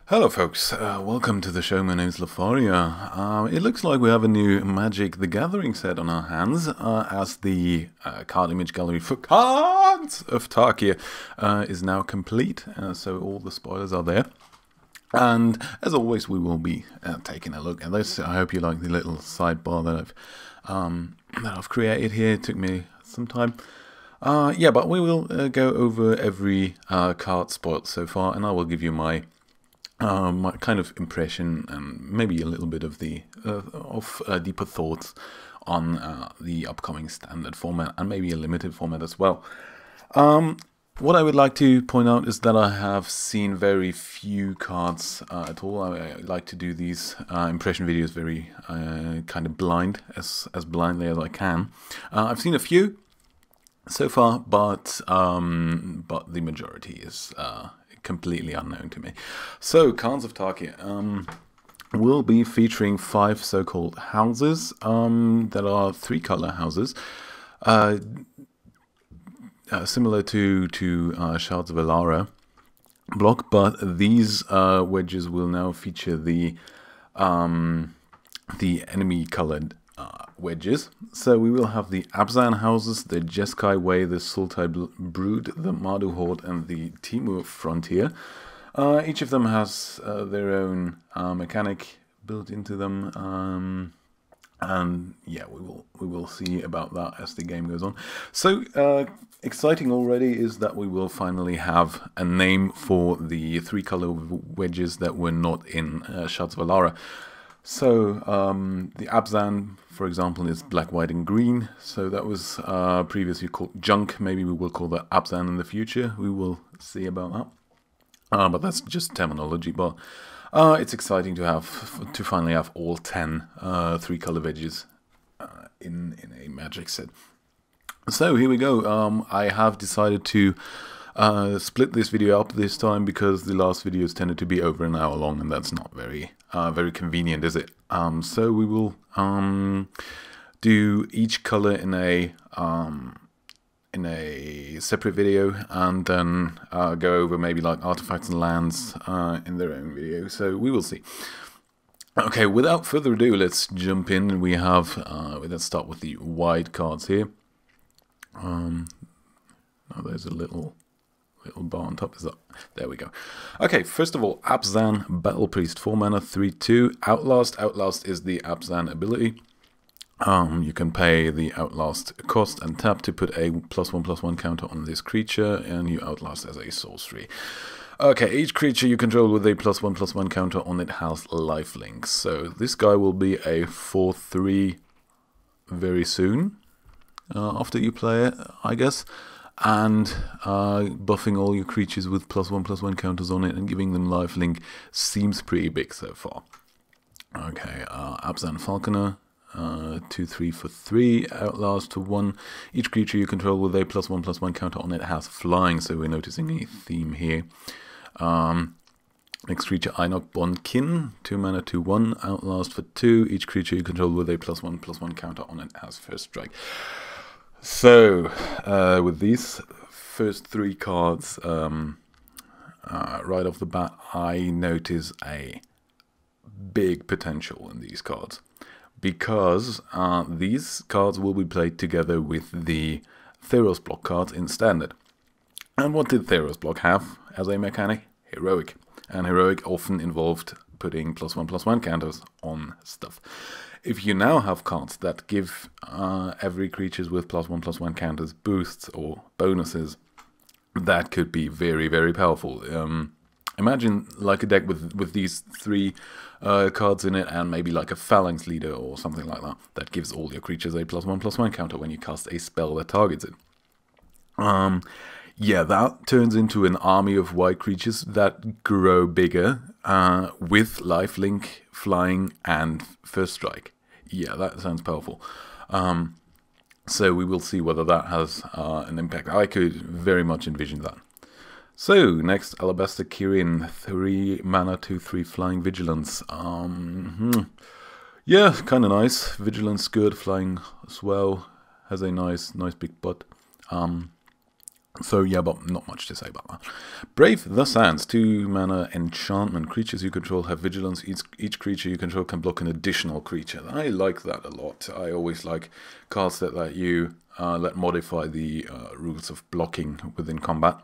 Hello folks, welcome to the show. My name is Lephariagaming. It looks like we have a new Magic the Gathering set on our hands, as the card image gallery for Cards of Tarkir is now complete, so all the spoilers are there. And as always, we will be taking a look at this. I hope you like the little sidebar that I've created here. It took me some time. Yeah, but we will go over every card spoiled so far, and I will give you my kind of impression and maybe a little bit of the deeper thoughts on the upcoming standard format and maybe a limited format as well. What I would like to point out is that I have seen very few cards at all. I like to do these impression videos very kind of blind, as blindly as I can. I've seen a few so far, but the majority is completely unknown to me. So, Cards of Tarkir will be featuring 5 so-called houses that are 3-color houses, similar to Shards of Alara block, but these wedges will now feature the enemy-colored wedges. So we will have the Abzan houses, the Jeskai Way, the Sultai Brood, the Mardu Horde, and the Timur Frontier. Each of them has their own mechanic built into them, and yeah, we will see about that as the game goes on. So exciting already is that we will finally have a name for the 3-color wedges that were not in Shards of Alara. So the Abzan, for example, is black, white, and green. So that was previously called junk. Maybe we will call that Abzan in the future. We will see about that. But that's just terminology. But it's exciting to finally have all 10 3-color wedges in a Magic set. So here we go. I have decided to split this video up this time because the last videos tended to be over an hour long, and that's not very convenient, is it? So we will do each color in a separate video, and then go over maybe like artifacts and lands in their own video. So we will see. Okay, without further ado, let's jump in. We have let's start with the white cards here. Oh, there's a little bar on top. Is that? There we go. Okay, first of all, Abzan Battle Priest, 4 mana, 3/2. Outlast. Outlast is the Abzan ability. You can pay the Outlast cost and tap to put a +1/+1 counter on this creature, and you Outlast as a sorcery. Okay, each creature you control with a +1/+1 counter on it has lifelink. So this guy will be a 4/3 very soon after you play it, I guess. And buffing all your creatures with +1/+1 counters on it and giving them lifelink seems pretty big so far. Okay, Abzan Falconer, 2/3 for 3, Outlast to 1. Each creature you control with a +1/+1 counter on it has flying, so we're noticing a theme here. Next creature, Einok Bonkin, 2 mana, 2/1, Outlast for 2. Each creature you control with a +1/+1 counter on it has first strike. So, with these first 3 cards, right off the bat, I notice a big potential in these cards, because these cards will be played together with the Theros block cards in Standard. And what did Theros block have as a mechanic? Heroic. And Heroic often involved putting +1/+1 counters on stuff. If you now have cards that give every creatures with +1/+1 counters boosts or bonuses, that could be very, very powerful. Imagine like a deck with these 3 cards in it, and maybe like a Phalanx Leader or something like that, that gives all your creatures a +1/+1 counter when you cast a spell that targets it. Yeah, that turns into an army of white creatures that grow bigger with lifelink, flying, and first strike. Yeah, that sounds powerful. So we will see whether that has an impact. I could very much envision that. So, next, Alabaster Kirin, 3 mana, 2/3 flying, vigilance. Yeah, kind of nice. Vigilance good, flying as well. Has a nice big butt. So yeah, but not much to say about that. Brave the Sands, 2 mana enchantment. Creatures you control have vigilance. Each creature you control can block an additional creature. I like that a lot. I always like cards that let you modify the rules of blocking within combat.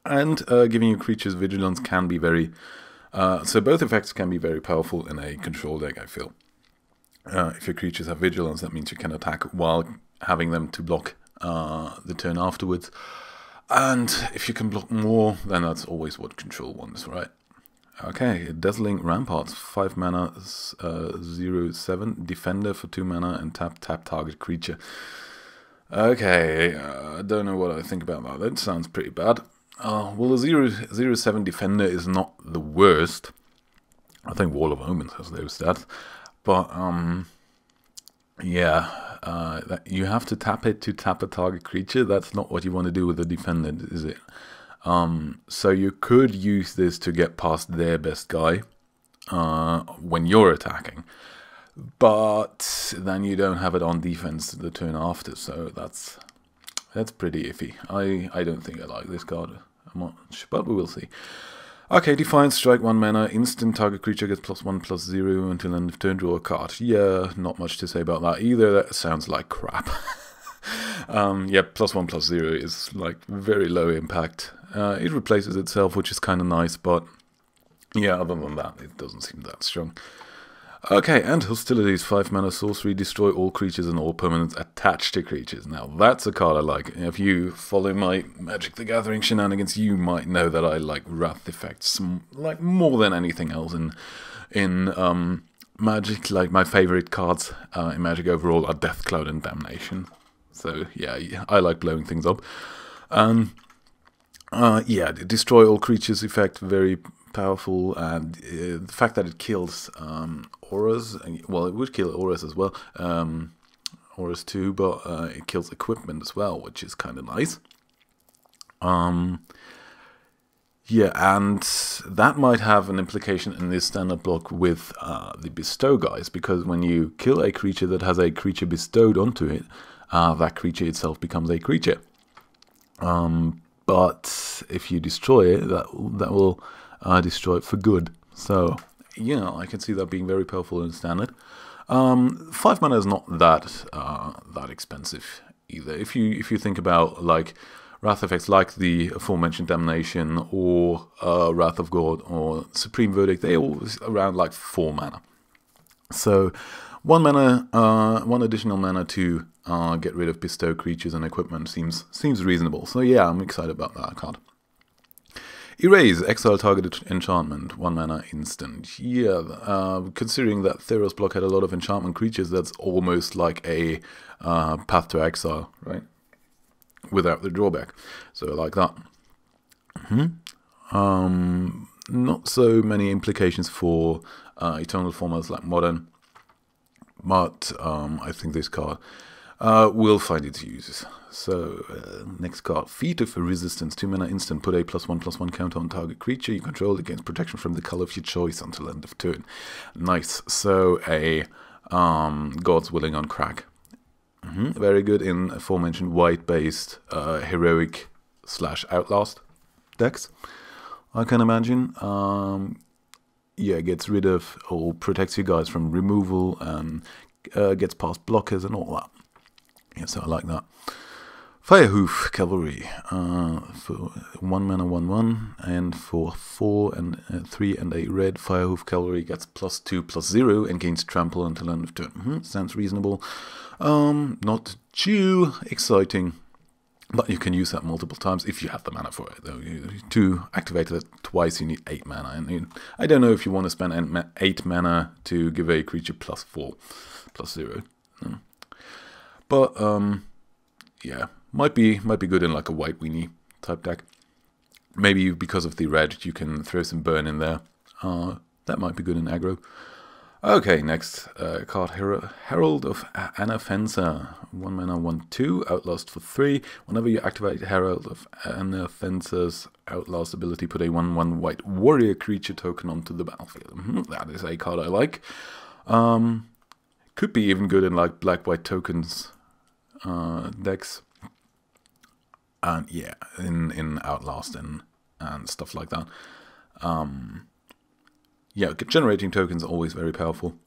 And giving you creatures vigilance can be very... so both effects can be very powerful in a control deck, I feel. If your creatures have vigilance, that means you can attack while having them to block the turn afterwards. And if you can block more, then that's always what control wants, right? Okay, Dazzling Ramparts, 5 mana, 0/7, Defender for 2 mana, and tap target creature. Okay, I don't know what I think about that. That sounds pretty bad. Well, the 0/7 Defender is not the worst. I think Wall of Omens has those stats. But, yeah, you have to tap it to tap a target creature. That's not what you want to do with a Defender, is it? So you could use this to get past their best guy when you're attacking. But then you don't have it on defense the turn after, so that's pretty iffy. I don't think I like this card much, but we will see. Okay, Defiance, strike 1 mana, instant target creature gets +1/+0 until end of turn, draw a card. Yeah, not much to say about that either. That sounds like crap. Yeah, +1/+0 is like very low impact. It replaces itself, which is kind of nice, but yeah, other than that, it doesn't seem that strong. Okay, End Hostilities, 5 mana sorcery, destroy all creatures and all permanents attached to creatures. Now, that's a card I like. If you follow my Magic the Gathering shenanigans, you might know that I like wrath effects like more than anything else in Magic. Like, my favorite cards in Magic overall are Death Cloud and Damnation. So, yeah, I like blowing things up. Yeah, destroy all creatures effect, very powerful, and the fact that it kills auras, well, it would kill auras as well, auras too, but it kills equipment as well, which is kind of nice. Yeah, and that might have an implication in this standard block with the bestow guys, because when you kill a creature that has a creature bestowed onto it, that creature itself becomes a creature. But if you destroy it, that will destroy it for good. So, yeah, I can see that being very powerful in standard. 5 mana is not that expensive either. If you think about like wrath effects like the aforementioned Damnation or Wrath of God or Supreme Verdict, they're always around like 4 mana. So 1 mana, 1 additional mana to get rid of bestow creatures and equipment seems reasonable. So yeah, I'm excited about that card. Erase, exile targeted enchantment, 1 mana instant. Yeah, considering that Theros block had a lot of enchantment creatures, that's almost like a path to exile, right? Without the drawback. So I like that. Not so many implications for eternal formats like Modern, but I think this card will find its uses. So, next card, Feat of Resistance, 2 mana instant, put a +1/+1 counter on target creature you control against protection from the color of your choice until end of turn. Nice. So, a God's Willing on crack. Very good in aforementioned white-based heroic / outlast decks, I can imagine. Yeah, gets rid of or protects you guys from removal and gets past blockers and all that. Yeah, so I like that. Firehoof Cavalry for 1 mana 1/1, and for 4 and 3 and a red, Firehoof Cavalry gets +2/+0 and gains trample until end of turn. Sounds reasonable. Not too exciting, but you can use that multiple times if you have the mana for it. Though to activate it twice, you need 8 mana, and I don't know if you want to spend 8 mana to give a creature +4/+0. But yeah, might be good in like a white weenie type deck. Maybe because of the red, you can throw some burn in there. That might be good in aggro. Okay, next card, Herald of Anaffensa, 1 mana 1/2, outlast for 3. Whenever you activate Herald of Anaffensa's outlast ability, put a 1/1 white warrior creature token onto the battlefield. That is a card I like. Could be even good in like black-white tokens decks. And yeah, in Outlast and stuff like that. Yeah, generating tokens are always very powerful.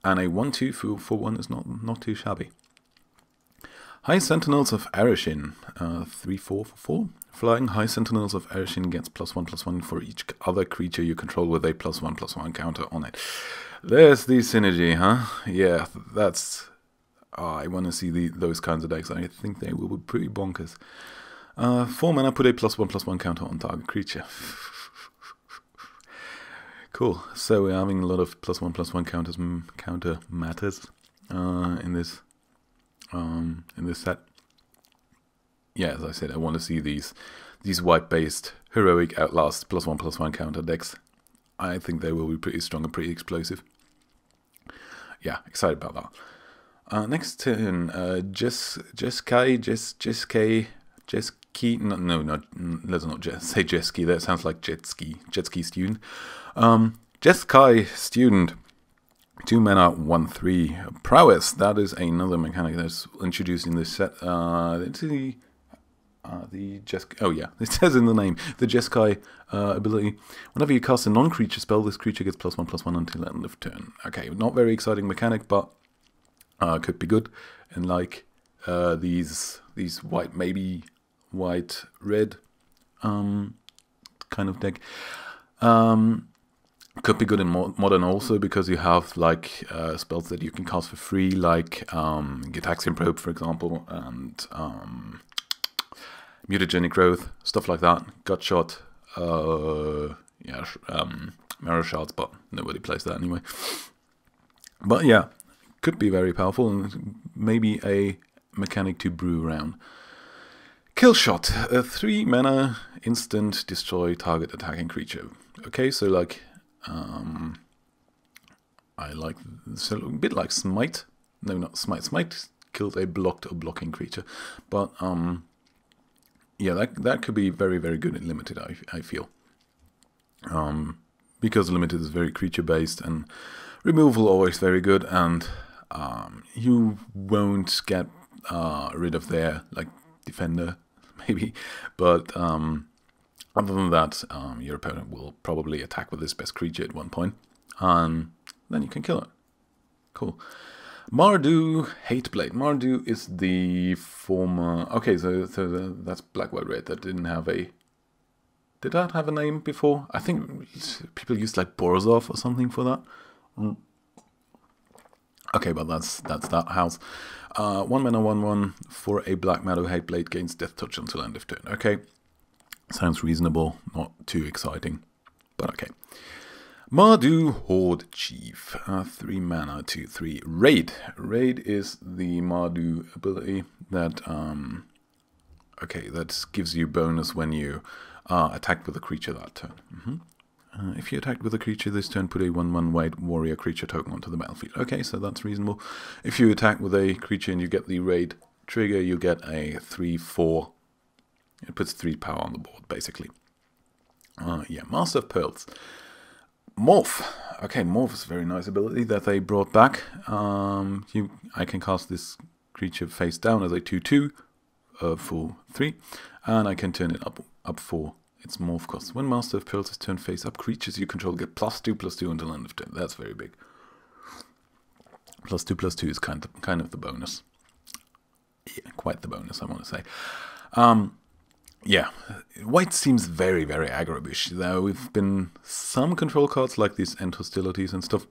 And a 1/2 for 1 is not too shabby. High Sentinels of Arishin, 3/4 for 4. Flying High Sentinels of Arishin gets +1/+1 for each other creature you control with a +1/+1 counter on it. There's the synergy, huh? Yeah, that's... I want to see those kinds of decks. I think they will be pretty bonkers. 4 mana, put a +1/+1 counter on target creature. Cool. So we're having a lot of +1/+1 counter matters in this set. Yeah, as I said, I want to see these white-based heroic Outlast +1/+1 counter decks. I think they will be pretty strong and pretty explosive. Yeah, excited about that. Next turn, Jeskai, let's not say Jesky, that sounds like jet ski student. Jeskai student, 2 mana, 1/3. Prowess, that is another mechanic that's introduced in this set. It says in the name, the Jeskai ability. Whenever you cast a non-creature spell, this creature gets +1/+1 until end of turn. Okay, not very exciting mechanic, but could be good. And like these white, maybe white red kind of deck. Could be good in modern also, because you have like spells that you can cast for free, like Gitaxian Probe, for example, and Mutagenic Growth, stuff like that. Gutshot, Mirror Shards, but nobody plays that anyway. But yeah, could be very powerful, and maybe a mechanic to brew around. Killshot, a 3 mana instant destroy target attacking creature. Okay, so like I like, so a bit like Smite. No, not Smite. Smite killed a blocked or blocking creature, but yeah, that could be very, very good in Limited, I feel. Because Limited is very creature based, and removal always very good, and you won't get rid of their like defender maybe, but other than that, your opponent will probably attack with his best creature at one point, and then you can kill it. Cool. Mardu Hateblade. Mardu is the former... Okay, so that's Black, White, Red. That didn't have a... Did that have a name before? I think people used like Borzov or something for that. Okay, but that's that house. 1 mana, 1/1 for a Black Mardu Hateblade, gains Death Touch until end of turn. Okay, sounds reasonable. Not too exciting, but okay. Mardu Horde Chief, 3 mana, 2/3. Raid. Raid is the Mardu ability that that gives you bonus when you attack with a creature that turn. If you attack with a creature this turn, put a 1/1 white warrior creature token onto the battlefield. Okay, so that's reasonable. If you attack with a creature and you get the raid trigger, you get a 3/4. It puts 3 power on the board, basically. Yeah, Master of Pearls. Morph. Okay, Morph is a very nice ability that they brought back. I can cast this creature face down as a 2/2 for 3, and I can turn it up for its Morph cost. When Master of Pearls is turned face up, creatures you control get +2/+2 until end of turn. That's very big. +2/+2 is kind of the bonus. Yeah, quite the bonus, I want to say. Yeah, white seems very, very aggro-ish. There have been some control cards like these End Hostilities and stuff,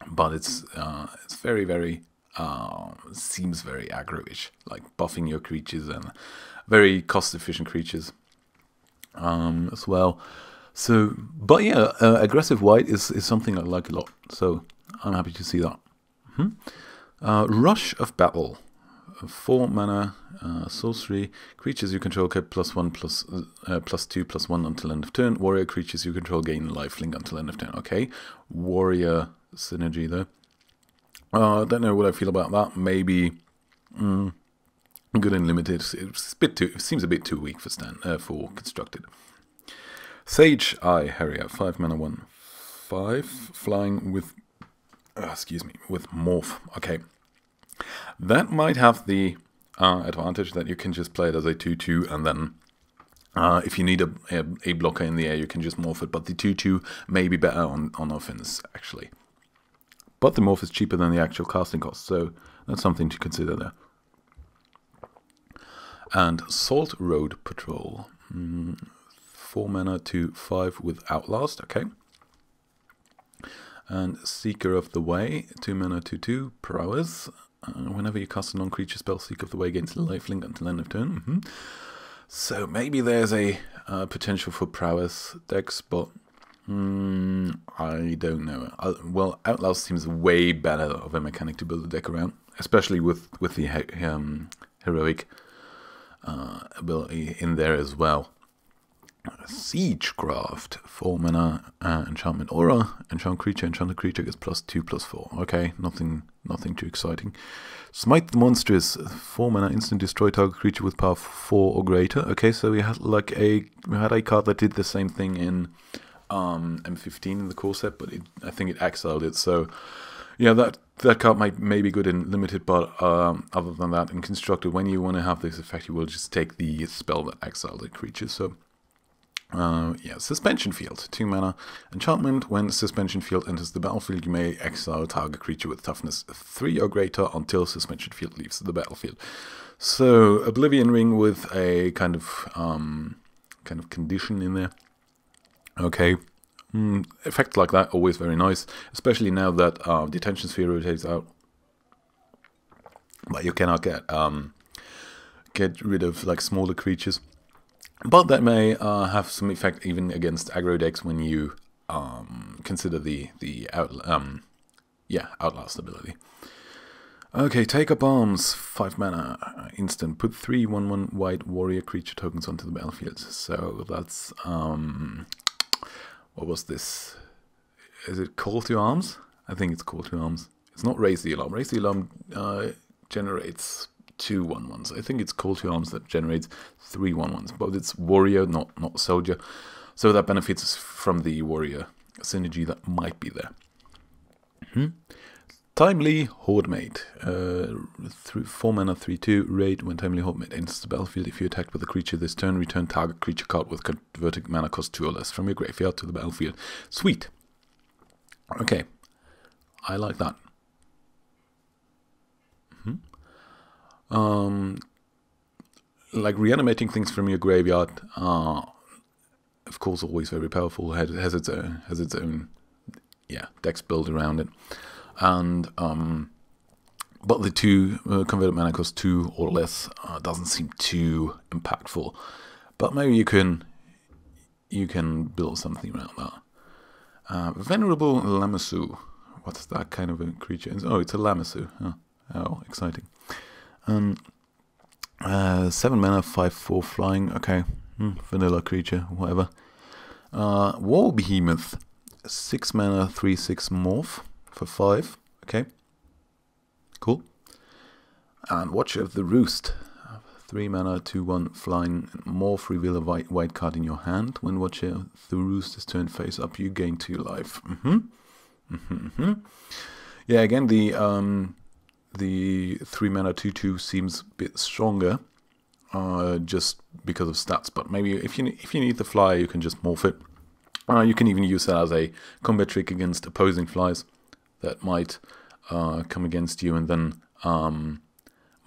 but it's very, very seems very aggro-ish, like buffing your creatures and very cost-efficient creatures as well. So, but yeah, aggressive white is something I like a lot. So I'm happy to see that. Rush of Battle. 4 mana, sorcery. Creatures you control get +2/+1 until end of turn. Warrior creatures you control gain lifelink until end of turn. Okay, warrior synergy there. Don't know what I feel about that. Maybe good and limited. It seems a bit too weak for constructed. Sage Eye Harrier, 5 mana, 1/5, flying with with Morph. Okay. That might have the advantage that you can just play it as a 2/2, and then if you need a blocker in the air, you can just morph it. But the 2/2 may be better on offense, actually. But the morph is cheaper than the actual casting cost, so that's something to consider there. And Salt Road Patrol. 4 mana to 5 with Outlast, okay. And Seeker of the Way, 2 mana to 2, Prowess. Whenever you cast a non-creature spell, Seeker of the Way gains lifelink until end of turn. So maybe there's a potential for Prowess decks, but I don't know. Well, Outlast seems way better of a mechanic to build a deck around, especially with the heroic ability in there as well. Siegecraft, 4 mana, enchantment aura, enchanted creature gets +2/+4. Okay, nothing too exciting. Smite the Monstrous, 4 mana, instant destroy target creature with power 4 or greater. Okay, so we had a card that did the same thing in M15 in the core set, but I think it exiled it. So yeah, that card may be good in limited, but other than that, in constructed, when you want to have this effect, you will just take the spell that exiled the creature. So yeah, Suspension Field, 2 mana, enchantment. When Suspension Field enters the battlefield, you may exile target creature with toughness 3 or greater until Suspension Field leaves the battlefield. So Oblivion Ring with a kind of condition in there. Okay, effects like that always very nice, especially now that Detention Sphere rotates out. But you cannot get rid of like smaller creatures. But that may have some effect even against aggro decks when you consider the Outlast ability. Okay, Take Up Arms, 5 mana, instant. Put 3 1/1 white warrior creature tokens onto the battlefield. So that's what was this? Is it Call to Arms? I think it's Call to Arms. It's not Raise the Alarm. Raise the Alarm generates 2 1/1s. I think it's Call to Arms that generates 3 1/1s, but it's warrior, not soldier. So that benefits from the warrior synergy that might be there. Timely Hordemate. 4 mana 3/2 raid. When Timely Hordemate enters the battlefield, if you attacked with a creature this turn, return target creature card with converted mana cost 2 or less from your graveyard to the battlefield. Sweet. Okay, I like that. Like reanimating things from your graveyard, of course, always very powerful. Has its own, decks built around it, and but the 2 converted mana cost 2 or less doesn't seem too impactful. But maybe you can build something around that. Venerable Lamassu. What's that kind of a creature? Oh, it's a Lamassu. Oh, exciting. 7 mana, 5/4 flying. Okay, vanilla creature, whatever. War Behemoth, 6 mana, 3/6 morph for 5. Okay, cool. And Watcher of the Roost, 3 mana, 2/1 flying morph. Reveal a white card in your hand. When Watcher of the Roost is turned face up, you gain 2 life. Yeah, again, the 3 mana 2/2 seems a bit stronger, just because of stats. But maybe if you need the fly, you can just morph it. You can even use that as a combat trick against opposing flies that might come against you, and then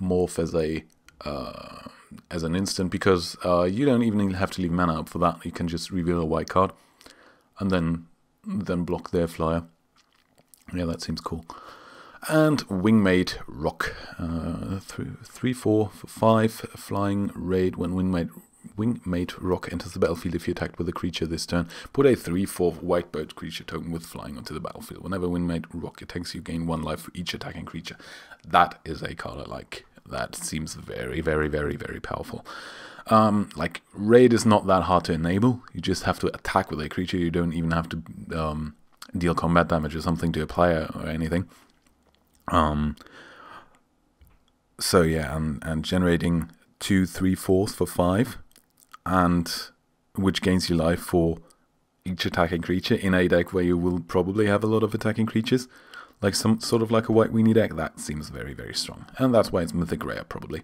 morph as an instant, because you don't even have to leave mana up for that. You can just reveal a white card and then block their flyer. Yeah, that seems cool. And Wingmate Rock, 3/4 for 5 flying raid. When Wingmate Rock enters the battlefield, if you attacked with a creature this turn, put a 3/4 white bird creature token with flying onto the battlefield. Whenever Wingmate Rock attacks, you gain 1 life for each attacking creature. That is a card I like. That seems very, very, very, very powerful. Like, raid is not that hard to enable. You just have to attack with a creature. You don't even have to deal combat damage or something to apply or anything. So yeah, and generating 2 3/4 for 5, and which gains you life for each attacking creature in a deck where you will probably have a lot of attacking creatures, like some sort of like a white weenie deck. That seems very, very strong, and that's why it's mythic rare probably.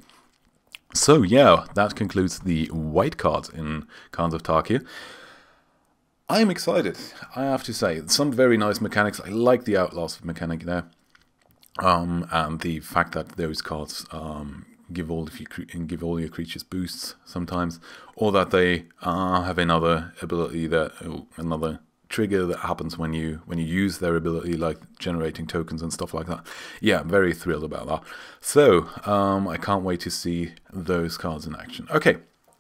So yeah, that concludes the white cards in Khans of Tarkir. I am excited, I have to say. Some very nice mechanics. I like the outlast mechanic there. And the fact that those cards give all your creatures boosts sometimes, or that they have another ability another trigger that happens when you use their ability, like generating tokens and stuff like that. Yeah, I'm very thrilled about that. So I can't wait to see those cards in action. Okay.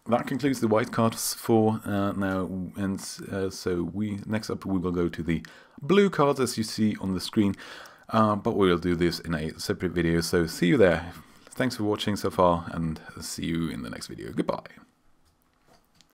That concludes the white cards for now, and so next up we will go to the blue cards, as you see on the screen, but we will do this in a separate video, so see you there. Thanks for watching so far, and see you in the next video. Goodbye.